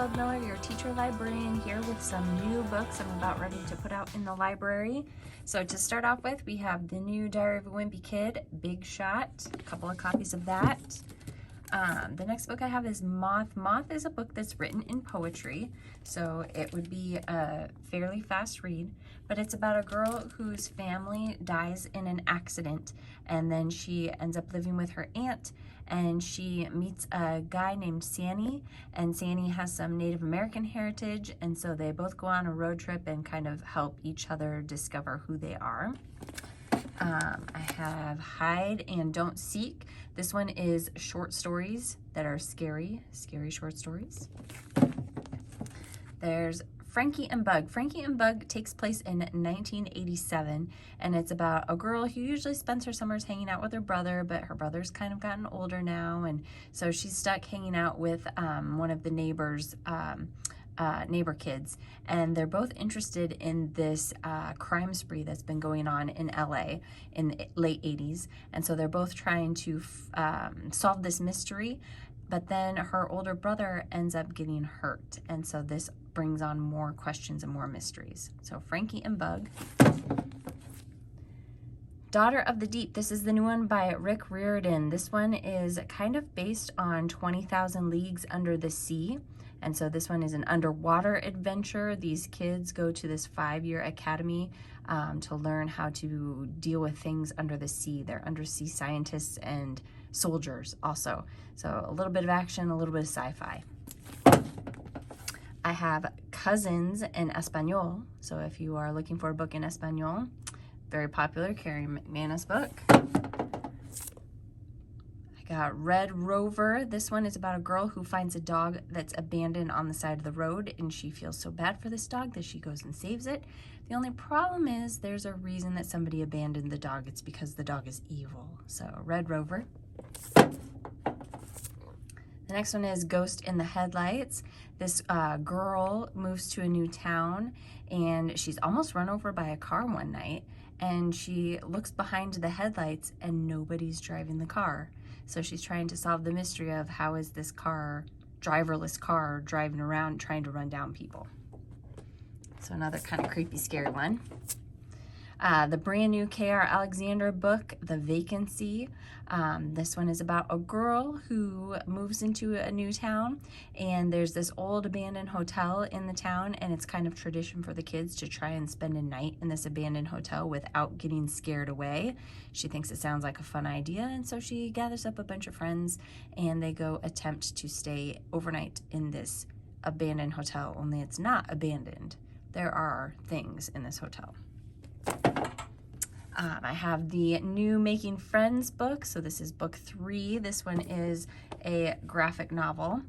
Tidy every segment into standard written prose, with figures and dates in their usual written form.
Sandersfeld-Miller, your teacher librarian, here with some new books I'm about ready to put out in the library. So to start off with, we have the new Diary of a Wimpy Kid, Big Shot, a couple of copies of that. The next book I have is Moth. Moth is a book that's written in poetry, so it would be a fairly fast read, but it's about a girl whose family dies in an accident, and then she ends up living with her aunt, and she meets a guy named Sanny, and Sanny has some Native American heritage, and so they both go on a road trip and kind of help each other discover who they are. I have Hide and Don't Seek. This one is short stories that are scary short stories. There's Frankie and Bug. Frankie and Bug takes place in 1987, and it's about a girl who usually spends her summers hanging out with her brother, but her brother's kind of gotten older now, and so she's stuck hanging out with one of the neighbors' neighbor kids, and they're both interested in this crime spree that's been going on in LA in the late 80s, and so they're both trying to solve this mystery, but then her older brother ends up getting hurt, and so this brings on more questions and more mysteries. So Frankie and Bug. Daughter of the Deep. This is the new one by Rick Riordan. This one is kind of based on 20,000 Leagues Under the Sea. And so this one is an underwater adventure. These kids go to this 5-year academy to learn how to deal with things under the sea. They're undersea scientists and soldiers also. So a little bit of action, a little bit of sci-fi. I have Cousins in Espanol. So if you are looking for a book in Espanol, very popular, Carrie McManus book. Got Red Rover. This one is about a girl who finds a dog that's abandoned on the side of the road, and she feels so bad for this dog that she goes and saves it. The only problem is there's a reason that somebody abandoned the dog. It's because the dog is evil. So Red Rover. The next one is Ghost in the Headlights. This girl moves to a new town, and she's almost run over by a car one night, and she looks behind the headlights and nobody's driving the car. So she's trying to solve the mystery of how is this car, driverless car, driving around trying to run down people. So another kind of creepy, scary one. The brand new K.R. Alexander book, The Vacancy. This one is about a girl who moves into a new town, and there's this old abandoned hotel in the town, and it's kind of tradition for the kids to try and spend a night in this abandoned hotel without getting scared away. She thinks it sounds like a fun idea, and so she gathers up a bunch of friends, and they go attempt to stay overnight in this abandoned hotel, only it's not abandoned. There are things in this hotel. I have the new Making Friends book. So this is book 3. This one is a graphic novel.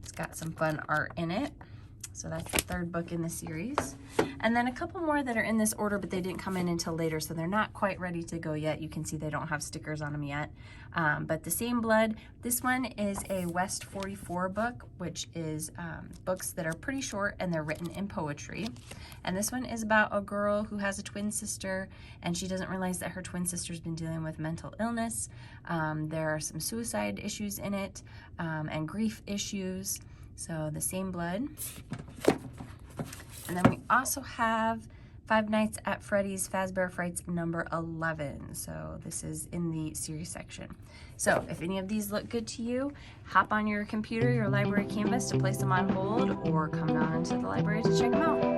It's got some fun art in it. So that's the 3rd book in the series. And then a couple more that are in this order, but they didn't come in until later, so they're not quite ready to go yet. You can see they don't have stickers on them yet. But The Same Blood, this one is a West 44 book, which is books that are pretty short and they're written in poetry. And this one is about a girl who has a twin sister, and she doesn't realize that her twin sister's been dealing with mental illness. There are some suicide issues in it and grief issues. So The Same Blood. And then we also have Five Nights at Freddy's Fazbear Frights number 11. So this is in the series section. So if any of these look good to you, hop on your computer, your library canvas to place them on hold, or come down to the library to check them out.